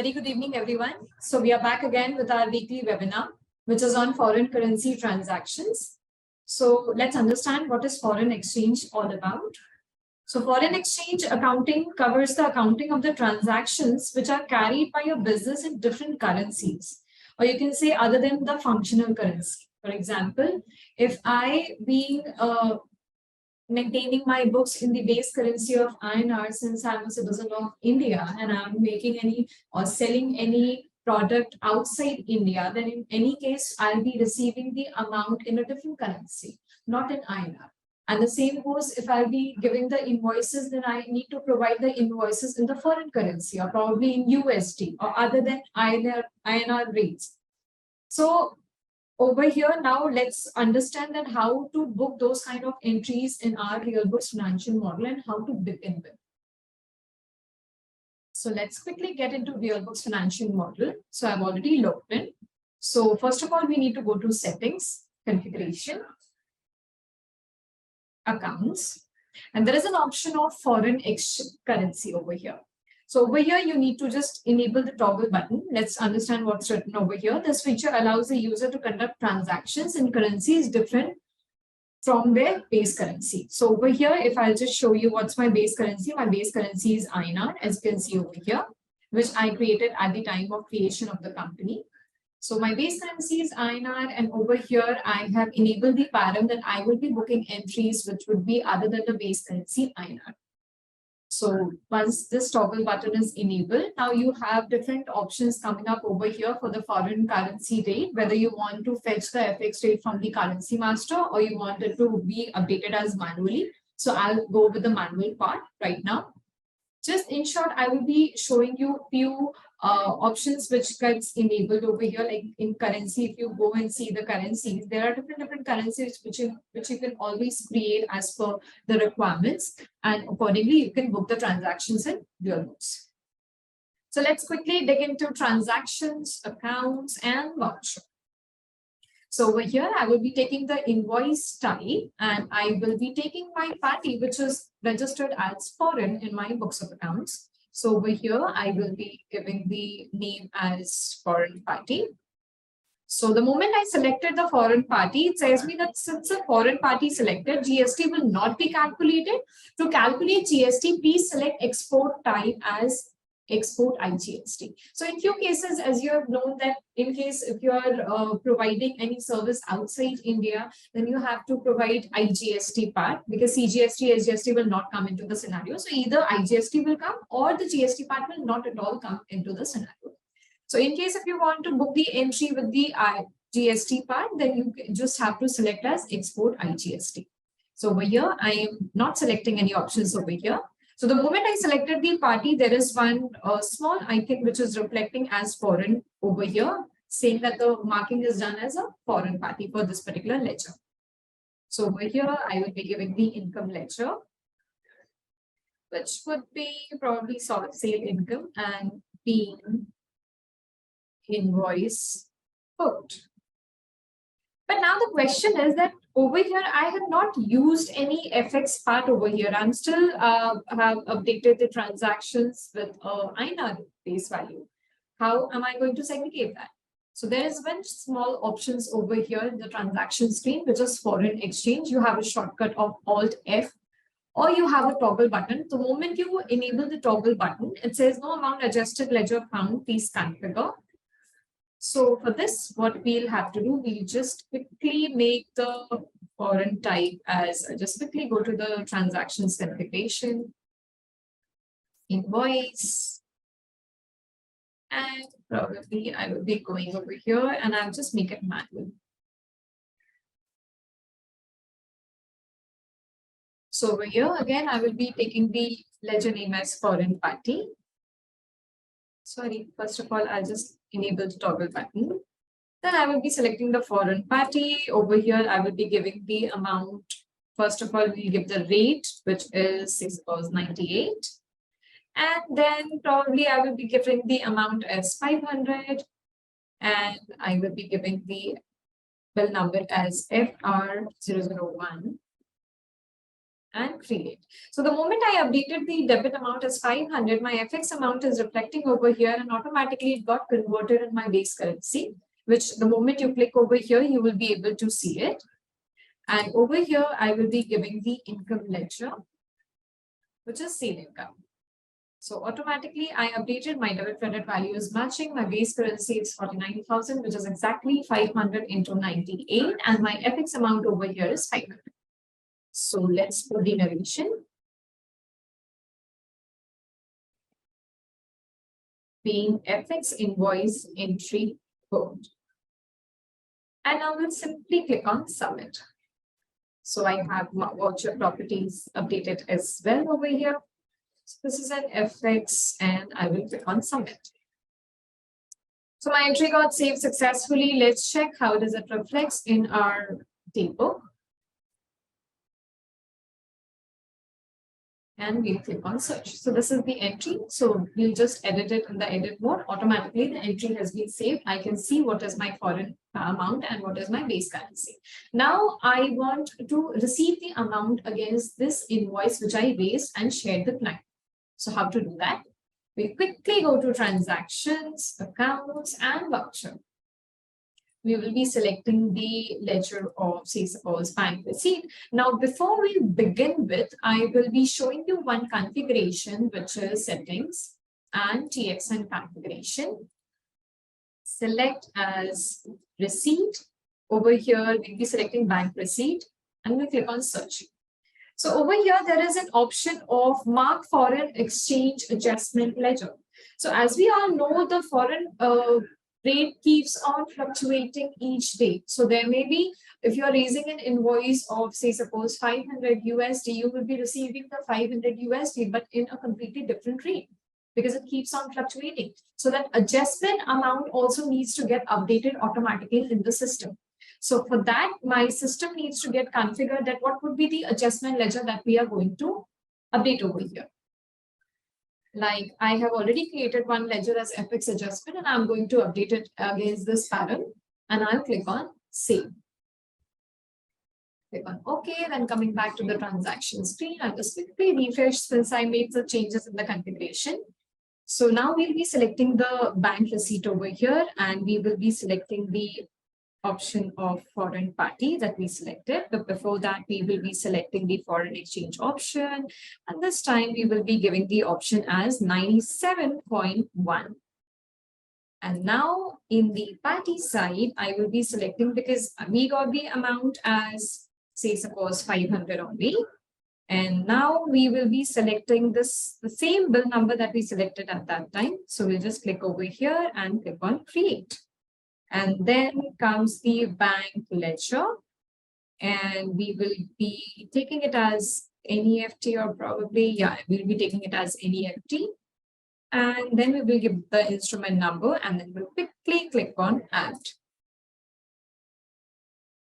very good evening, everyone. So we are back again with our weekly webinar, which is on foreign currency transactions. So let's understand what is foreign exchange all about. So foreign exchange accounting covers the accounting of the transactions which are carried by a business in different currencies, or you can say other than the functional currency. For example, if I being maintaining my books in the base currency of INR, since I'm a citizen of India and I'm making any or selling any product outside India, then in any case, I'll be receiving the amount in a different currency, not in INR. And the same goes if I'll be giving the invoices, then I need to provide the invoices in the foreign currency or probably in USD or other than INR rates. So over here, now let's understand that how to book those kind of entries in our RealBooks financial model and how to begin with. So let's quickly get into RealBooks financial model. So I've already logged in. So first of all, we need to go to settings, configuration, accounts, and there is an option of foreign currency over here. So over here, you need to just enable the toggle button. Let's understand what's written over here. This feature allows the user to conduct transactions in currencies different from their base currency. So over here, if I'll just show you what's my base currency is INR, as you can see over here, which I created at the time of creation of the company. So my base currency is INR, and over here, I have enabled the param that I will be booking entries which would be other than the base currency INR. So once this toggle button is enabled, now you have different options coming up over here for the foreign currency rate, whether you want to fetch the FX rate from the currency master or you want it to be updated as manually. So I'll go with the manual part right now. Just in short, I will be showing you few options which gets enabled over here. Like in currency, if you go and see the currencies, there are different currencies which you can always create as per the requirements, and accordingly you can book the transactions in RealBooks. So let's quickly dig into transactions, accounts, and voucher. So over here, I will be taking the invoice type and I will be taking my party, which is registered as foreign in my books of accounts. So over here, I will be giving the name as foreign party. So the moment I selected the foreign party, it says me that since a foreign party selected, GST will not be calculated. To calculate GST, please select export type as export IGST. So in few cases, as you have known that in case if you are providing any service outside India, then you have to provide IGST part, because CGST, SGST will not come into the scenario. So either IGST will come or the GST part will not at all come into the scenario. So in case if you want to book the entry with the GST part, then you just have to select as export IGST. So over here, I am not selecting any options over here. So the moment I selected the party, there is one small icon which is reflecting as foreign over here, saying that the marking is done as a foreign party for this particular ledger. So over here, I will be giving the income ledger, which would be probably sale income and being invoice booked. But now the question is that over here, I have not used any FX part over here. I'm still have updated the transactions with INR base value. How am I going to segregate that? So there is one small options over here in the transaction screen, which is foreign exchange. You have a shortcut of Alt F, or you have a toggle button. The moment you enable the toggle button, it says no amount adjusted ledger found, please configure. So for this, what we'll have to do, we'll just quickly make the foreign type as, just quickly go to the transactions configuration, invoice, and probably I will be going over here and I'll just make it manual. So over here, again, I will be taking the ledger name as foreign party. Sorry, first of all, I'll just enable the toggle button. Then I will be selecting the foreign party. Over here, I will be giving the amount. First of all, we'll give the rate, which is 6.98. And then probably I will be giving the amount as 500. And I will be giving the bill number as FR001. and create. So the moment I updated the debit amount as 500, my FX amount is reflecting over here and automatically it got converted in my base currency, which the moment you click over here, you will be able to see it. And over here, I will be giving the income ledger, which is sale income. So automatically I updated my debit credit value is matching. My base currency is 49,000, which is exactly 500 into 98. And my FX amount over here is 500. So let's put the narration. Being FX invoice entry code. And now we'll simply click on submit. So I have my voucher properties updated as well over here. So this is an FX and I will click on submit. So my entry got saved successfully. Let's check how does it reflect in our table. And we'll click on search. So this is the entry. So we'll just edit it in the edit mode. Automatically the entry has been saved. I can see what is my foreign amount and what is my base currency. Now I want to receive the amount against this invoice which I raised and shared the client. So how to do that? We quickly go to transactions, accounts, and voucher. We will be selecting the ledger of, say, suppose bank receipt. Now, before we begin with, I will be showing you one configuration, which is settings and TXN configuration. Select as receipt. Over here, we'll be selecting bank receipt and we'll click on search. So over here, there is an option of mark foreign exchange adjustment ledger. So as we all know, the foreign rate keeps on fluctuating each day. So there may be, if you're raising an invoice of, say, suppose 500 USD, you will be receiving the 500 USD, but in a completely different rate because it keeps on fluctuating. So that adjustment amount also needs to get updated automatically in the system. So for that, my system needs to get configured that what would be the adjustment ledger that we are going to update over here. Like I have already created one ledger as FX adjustment and I'm going to update it against this pattern and I'll click on save. Click on OK, then coming back to the transaction screen, I'll just quickly refresh since I made the changes in the configuration. So now we'll be selecting the bank receipt over here and we will be selecting the option of foreign party that we selected, but before that we will be selecting the foreign exchange option, and this time we will be giving the option as 97.1. And now in the party side, I will be selecting, because we got the amount as, say, suppose 500 only. And now we will be selecting this, the same bill number that we selected at that time. So we'll just click over here and click on create. And then comes the bank ledger, and we will be taking it as NEFT, or probably, yeah, we'll be taking it as NEFT. And then we will give the instrument number and then we'll quickly click on add.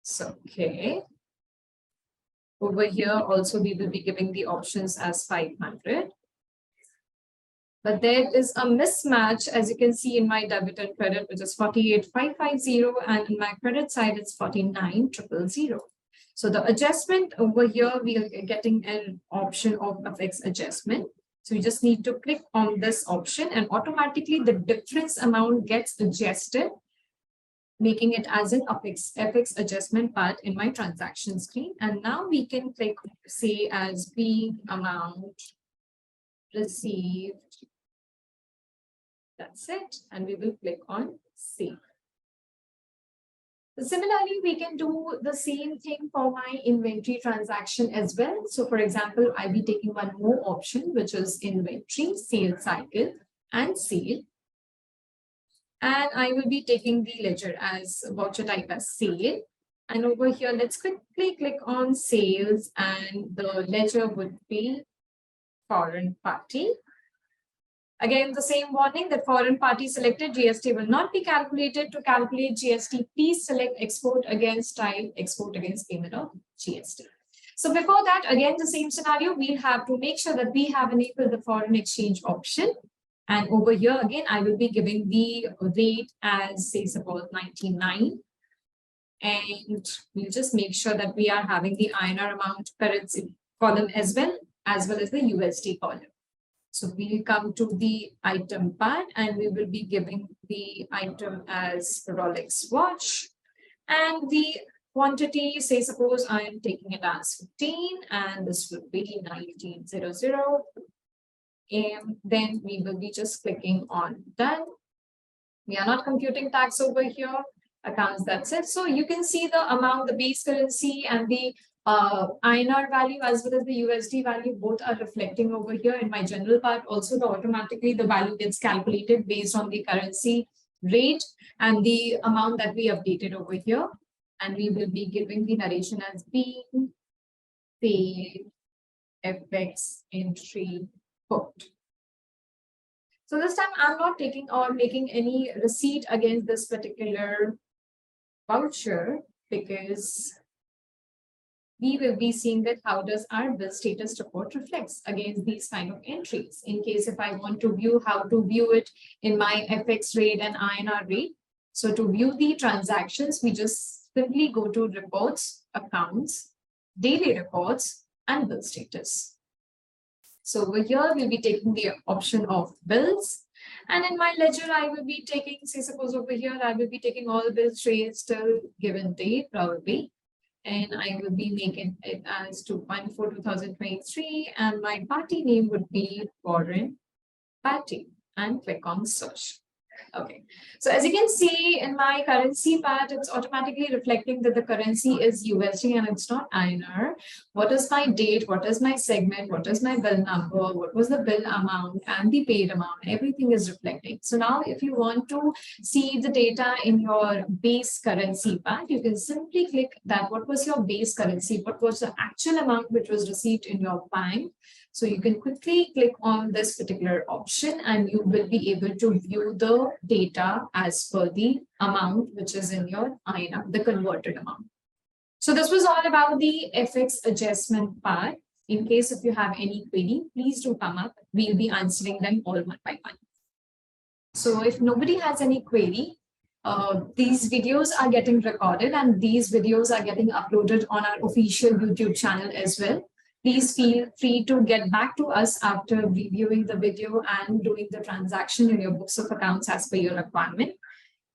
So, okay. Over here also we will be giving the options as 500. But there is a mismatch, as you can see in my debit and credit, which is 48,550, and in my credit side, it's 49,000. So the adjustment over here, we are getting an option of FX adjustment. So you just need to click on this option and automatically the difference amount gets adjusted, making it as an FX adjustment part in my transaction screen. And now we can click, say, as being amount received. That's it. And we will click on save. Similarly, we can do the same thing for my inventory transaction as well. So for example, I'll be taking one more option, which is inventory, sales cycle, and sale. And I will be taking the ledger as voucher type as sale. And over here, let's quickly click on sales, and the ledger would be foreign party. Again, the same warning that foreign party selected, GST will not be calculated. To calculate GST, please select export against type, export against payment of GST. So before that, again, the same scenario, we'll have to make sure that we have enabled the foreign exchange option. And over here, again, I will be giving the rate as, say, suppose 99. And we'll just make sure that we are having the INR amount currency column as well as the USD column. So we'll come to the item part and we will be giving the item as Rolex watch, and the quantity, say suppose I am taking it as 15 and this will be 1900. And then we will be just clicking on done. We are not computing tax over here, accounts, that's it. So you can see the amount, the base currency and the INR value as well as the USD value both are reflecting over here. In my general part also, automatically the value gets calculated based on the currency rate and the amount that we updated over here. And we will be giving the narration as being paid FX entry booked. So this time I'm not taking or making any receipt against this particular voucher, because we will be seeing that how does our bill status report reflects against these kind of entries. In case if I want to view how to view it in my FX rate and INR rate. So to view the transactions, we just simply go to reports, accounts, daily reports, and bill status. So over here, we'll be taking the option of bills. And in my ledger, I will be taking, say, suppose over here, I will be taking all bills trades till given date, probably. And I will be making it as 2.4/2023. And my party name would be foreign party, and click on search. Okay, so as you can see in my currency part, it's automatically reflecting that the currency is USD and it's not INR. What is my date? What is my segment? What is my bill number? What was the bill amount and the paid amount? Everything is reflecting. So now if you want to see the data in your base currency part, you can simply click that what was your base currency? What was the actual amount which was received in your bank? So you can quickly click on this particular option and you will be able to view the data as per the amount which is in your INR, the converted amount. So this was all about the FX adjustment part. In case if you have any query, please do come up. We'll be answering them all one by one. So if nobody has any query, these videos are getting recorded and these videos are getting uploaded on our official YouTube channel as well. Please feel free to get back to us after reviewing the video and doing the transaction in your books of accounts as per your requirement.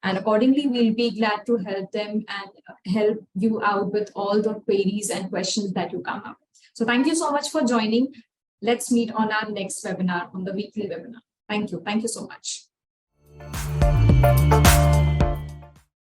And accordingly, we'll be glad to help them and help you out with all the queries and questions that you come up. So thank you so much for joining. Let's meet on our next webinar, on the weekly webinar. Thank you. Thank you so much.